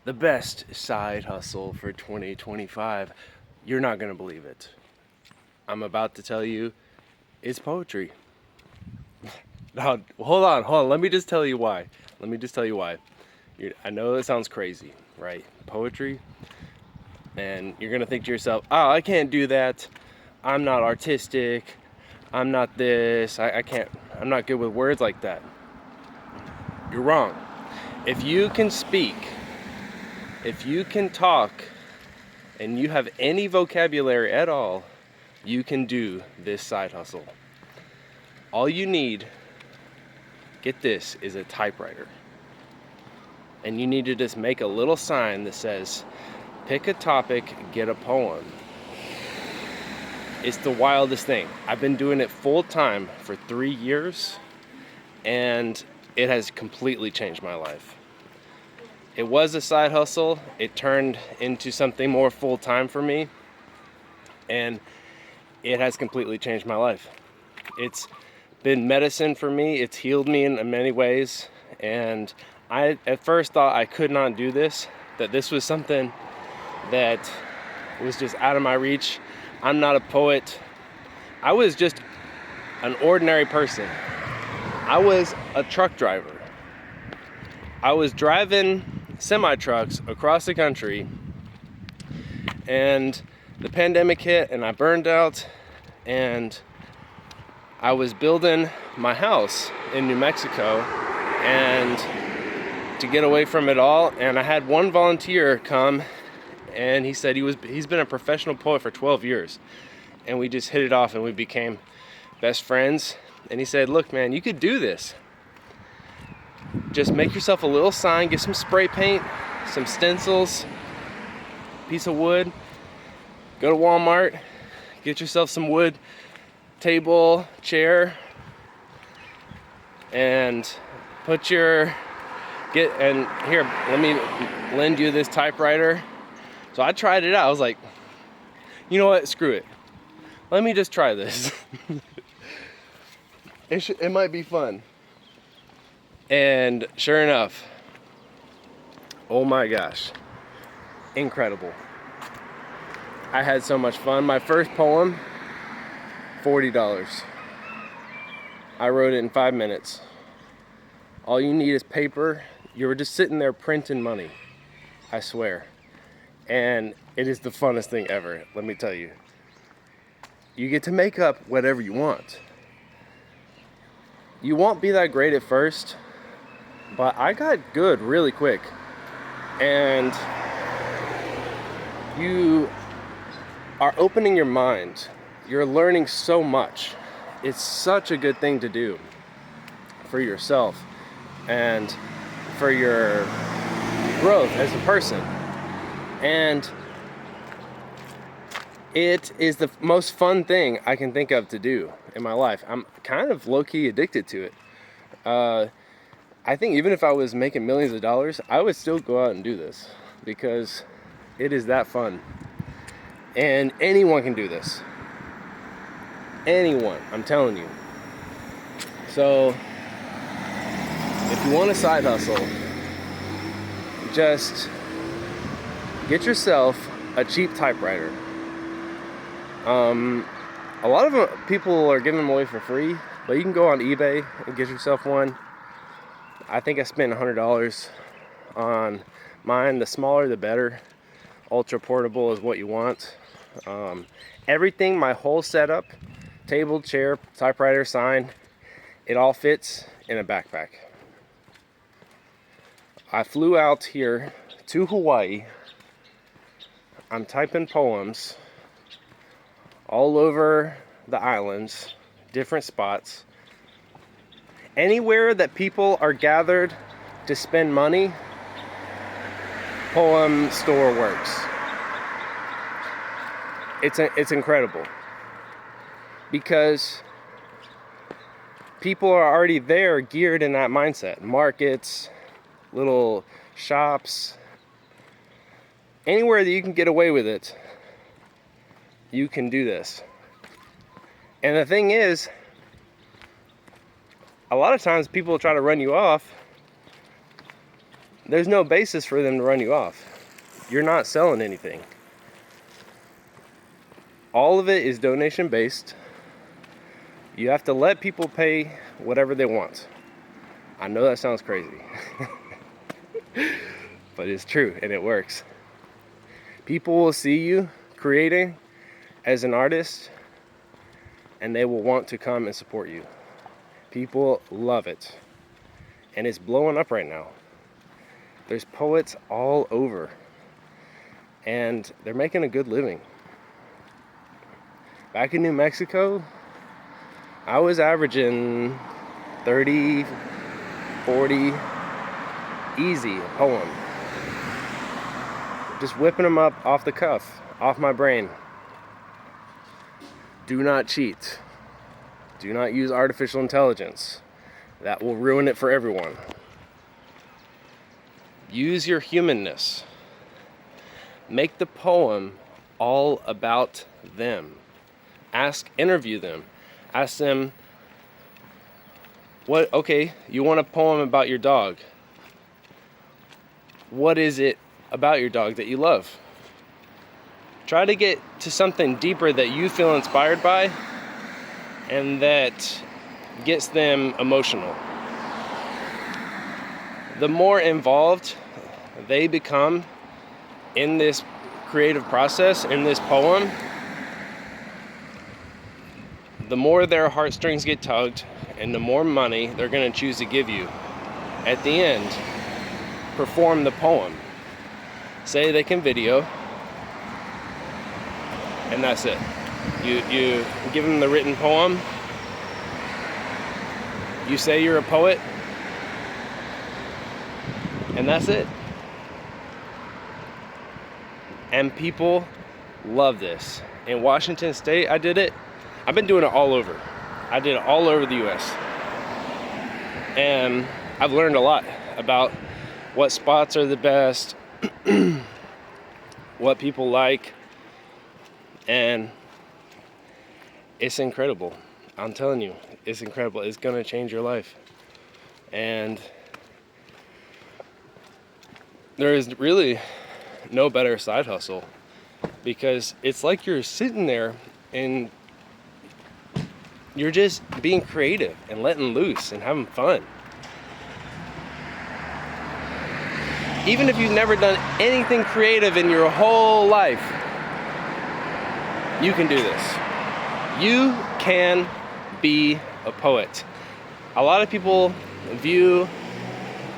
The best side hustle for 2025. You're not going to believe it. I'm about to tell you it's poetry. Now, hold on. Let me just tell you why. I know it sounds crazy, right? Poetry. And you're going to think to yourself, oh, I can't do that. I'm not artistic. I'm not this. I can't. I'm not good with words like that. You're wrong. If you can speak, if you can talk, and you have any vocabulary at all, you can do this side hustle. All you need, get this, is a typewriter. And you need to just make a little sign that says, pick a topic, get a poem. It's the wildest thing. I've been doing it full time for 3 years, and it has completely changed my life. It was a side hustle. It turned into something more full time for me, and it has completely changed my life. It's been medicine for me. It's healed me in many ways, and I at first thought I could not do this, that this was something that was just out of my reach. I'm not a poet. I was just an ordinary person. I was a truck driver. I was driving semi-trucks across the country, and the pandemic hit and I burned out, and I was building my house in New Mexico and to get away from it all, and I had one volunteer come, and he said he's been a professional poet for 12 years, and we just hit it off and we became best friends. And he said, look man, you could do this. Just make yourself a little sign, get some spray paint, some stencils, piece of wood, go to Walmart, get yourself some wood table, chair, and here, let me lend you this typewriter. So I tried it out. I was like, you know what, screw it. Let me just try this. It might be fun. And sure enough, oh my gosh, incredible. I had so much fun. My first poem, $40. I wrote it in 5 minutes. All you need is paper. You were just sitting there printing money, I swear. And it is the funnest thing ever, let me tell you. You get to make up whatever you want. You won't be that great at first, but I got good really quick. And you are opening your mind. You're learning so much. It's such a good thing to do for yourself and for your growth as a person. And it is the most fun thing I can think of to do in my life. I'm kind of low-key addicted to it. I think even if I was making millions of dollars, I would still go out and do this because it is that fun. And anyone can do this. Anyone, I'm telling you. So, if you want a side hustle, just get yourself a cheap typewriter. A lot of people are giving them away for free, but you can go on eBay and get yourself one. I think I spent $100 on mine. The smaller the better. Ultra portable is what you want. Everything, my whole setup, table, chair, typewriter, sign, it all fits in a backpack. I flew out here to Hawaii. I'm typing poems all over the islands, different spots. Anywhere that people are gathered to spend money, poem store works. It's incredible because people are already there geared in that mindset. Markets, little shops, anywhere that you can get away with it, you can do this. And the thing is, a lot of times people try to run you off there's no basis for them to run you off. You're not selling anything. All of it is donation based. You have to let people pay whatever they want. I know that sounds crazy, but it's true and it works. People will see you creating as an artist and they will want to come and support you. People love it. And it's blowing up right now. There's poets all over. And they're making a good living. Back in New Mexico, I was averaging 30, 40, easy, a poem. Just whipping them up off the cuff, off my brain. Do not cheat. Do not use artificial intelligence. That will ruin it for everyone. Use your humanness. Make the poem all about them. Interview them. Ask them, okay, you want a poem about your dog. What is it about your dog that you love? Try to get to something deeper that you feel inspired by and that gets them emotional. The more involved they become in this creative process, in this poem, the more their heartstrings get tugged and the more money they're going to choose to give you. At the end, perform the poem. Say they can video, and that's it. You give them the written poem. You say you're a poet, and that's it. And people love this. In Washington State, I did it. I've been doing it all over. I did it all over the US. And I've learned a lot about what spots are the best, what people like, and it's incredible. I'm telling you, it's incredible. It's gonna change your life. And there is really no better side hustle, because it's like you're sitting there and you're just being creative and letting loose and having fun. Even if you've never done anything creative in your whole life, you can do this. You can be a poet. A lot of people view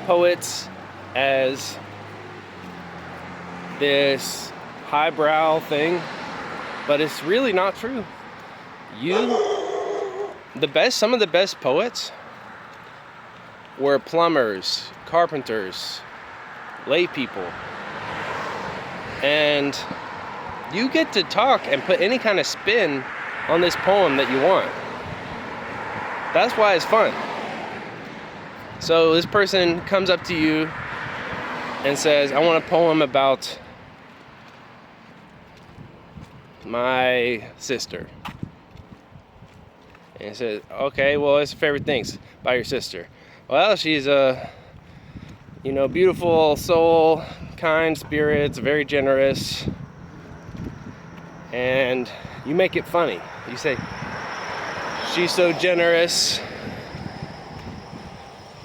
poets as this highbrow thing, but it's really not true. Some of the best poets were plumbers, carpenters, lay people. And you get to talk and put any kind of spin on this poem that you want. That's why it's fun. So this person comes up to you and says, I want a poem about my sister. And he says, okay, well, what's your favorite things about your sister? Well, she's a, beautiful soul, kind spirits, very generous. And you make it funny. You say, she's so generous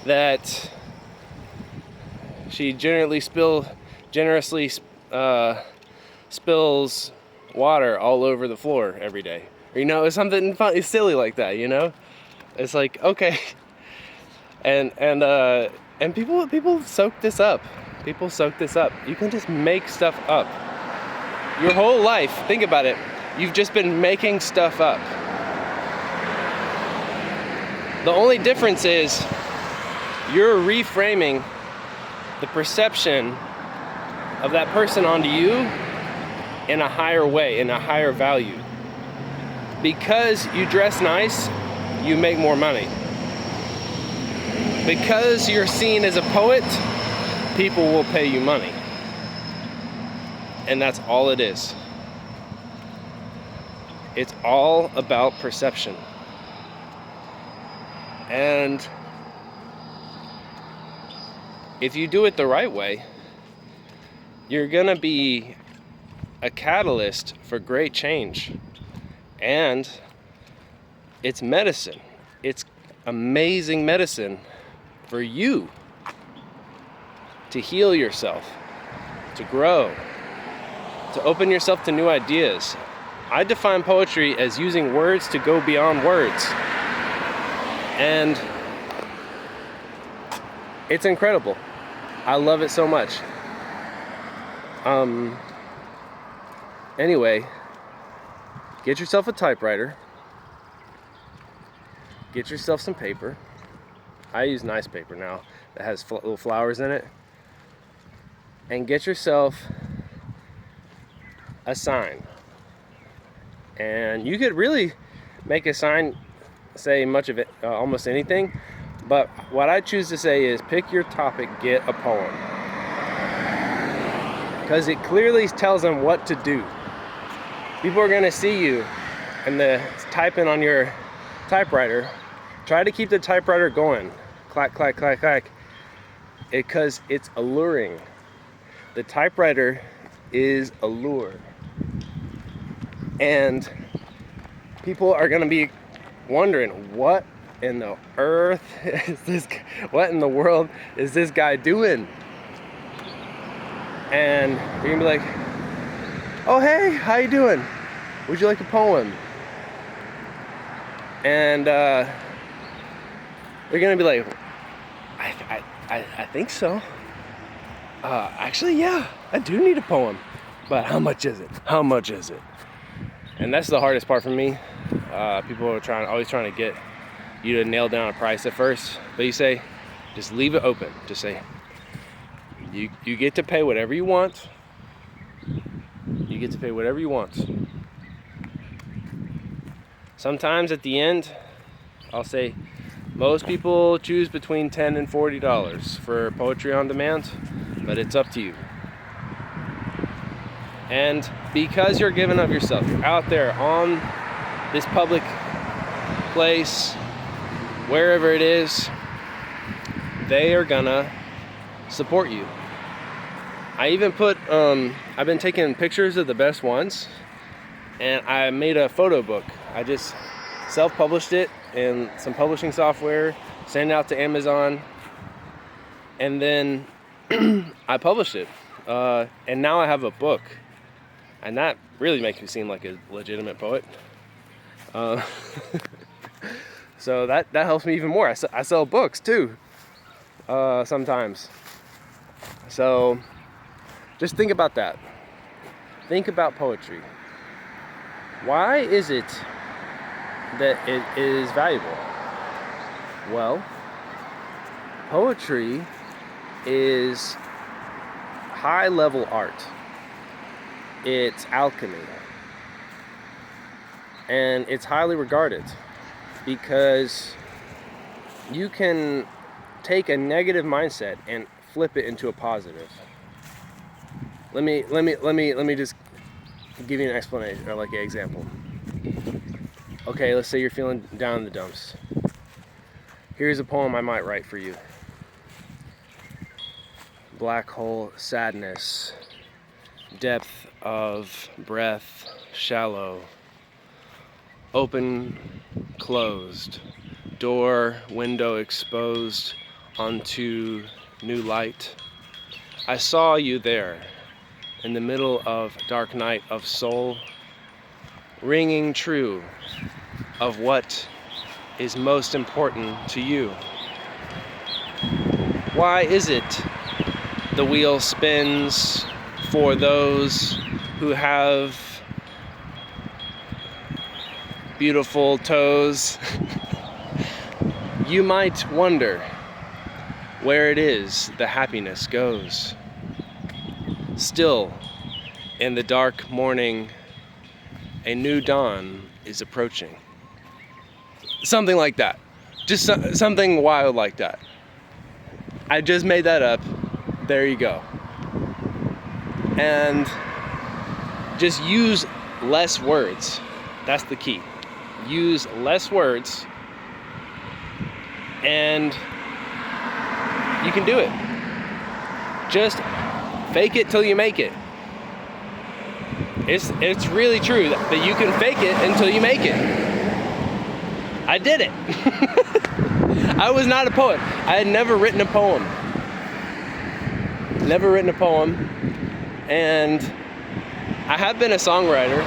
that she generously spills water all over the floor every day. Or, it's something fun, it's silly like that, It's like, okay. And people soak this up. People soak this up. You can just make stuff up. Your whole life, think about it, you've just been making stuff up. The only difference is you're reframing the perception of that person onto you in a higher way, in a higher value. Because you dress nice, you make more money. Because you're seen as a poet, people will pay you money. And that's all it is. It's all about perception. And if you do it the right way, you're gonna be a catalyst for great change. And it's medicine. It's amazing medicine for you to heal yourself, to grow, to open yourself to new ideas. I define poetry as using words to go beyond words. And it's incredible. I love it so much. Anyway, get yourself a typewriter. Get yourself some paper. I use nice paper now that has little flowers in it. And get yourself a sign. And you could really make a sign say much of it, almost anything. But what I choose to say is pick your topic, get a poem. Because it clearly tells them what to do. People are going to see you and the typing on your typewriter. Try to keep the typewriter going. Clack, clack, clack, clack. Because it's alluring. The typewriter is a lure. And people are going to be wondering, what in the earth is this? What in the world is this guy doing? And you're going to be like, oh, hey, how you doing? Would you like a poem? And they're going to be like, I think so. Actually, yeah, I do need a poem. But how much is it? How much is it? And that's the hardest part for me. People are always trying to get you to nail down a price at first. But you say, just leave it open. Just say, you get to pay whatever you want. You get to pay whatever you want. Sometimes at the end, I'll say, most people choose between $10 and $40 for poetry on demand, but it's up to you. And because you're giving of yourself, you're out there on this public place, wherever it is, they are gonna support you. I even put, I've been taking pictures of the best ones, and I made a photo book. I just self-published it in some publishing software, sent it out to Amazon, and then I published it. And now I have a book. And that really makes me seem like a legitimate poet. So that helps me even more. I sell books too, sometimes. So just think about that. Think about poetry. Why is it that it is valuable? Well, poetry is high-level art. It's alchemy. And it's highly regarded because you can take a negative mindset and flip it into a positive. Let me just give you an explanation, or like an example. Okay, let's say you're feeling down in the dumps. Here's a poem I might write for you. Black hole sadness, depth of breath, shallow, open, closed, door, window exposed onto new light. I saw you there in the middle of dark night of soul, ringing true of what is most important to you. Why is it the wheel spins for those who have beautiful toes? You might wonder where it is the happiness goes. Still, in the dark morning, a new dawn is approaching. Something like that. Just something wild like that. I just made that up. There you go. And just use less words. That's the key. Use less words, and you can do it. Just fake it till you make it. It's really true that you can fake it until you make it. I did it. I was not a poet. I had never written a poem. And I have been a songwriter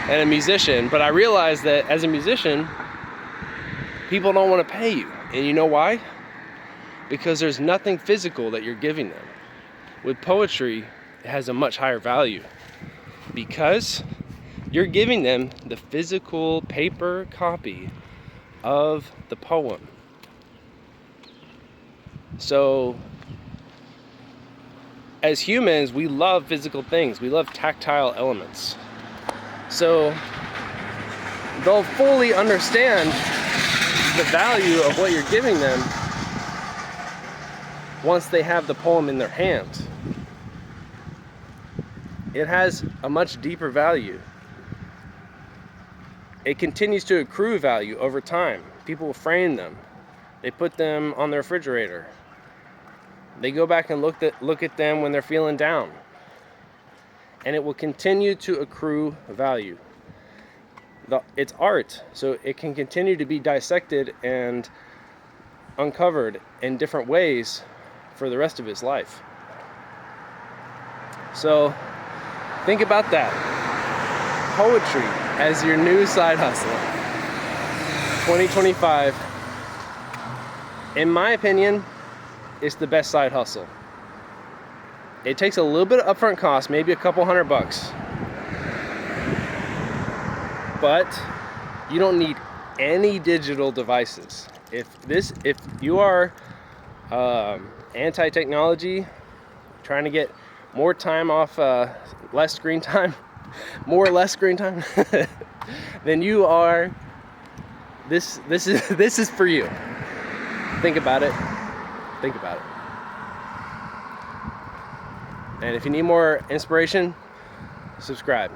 and a musician, but I realized that as a musician, people don't want to pay you. And you know why? Because there's nothing physical that you're giving them. With poetry, it has a much higher value because you're giving them the physical paper copy of the poem. So, as humans, we love physical things. We love tactile elements. So, they'll fully understand the value of what you're giving them once they have the poem in their hands. It has a much deeper value. It continues to accrue value over time. People frame them. They put them on their refrigerator. They go back and look at them when they're feeling down. And it will continue to accrue value. It's art, so it can continue to be dissected and uncovered in different ways for the rest of his life. So think about that. Poetry as your new side hustle. 2025, in my opinion, is the best side hustle. It takes a little bit of upfront cost, maybe a couple $100, but you don't need any digital devices. If you are anti-technology, trying to get more time off, less screen time, then you are. This is for you. Think about it. And if you need more inspiration, subscribe.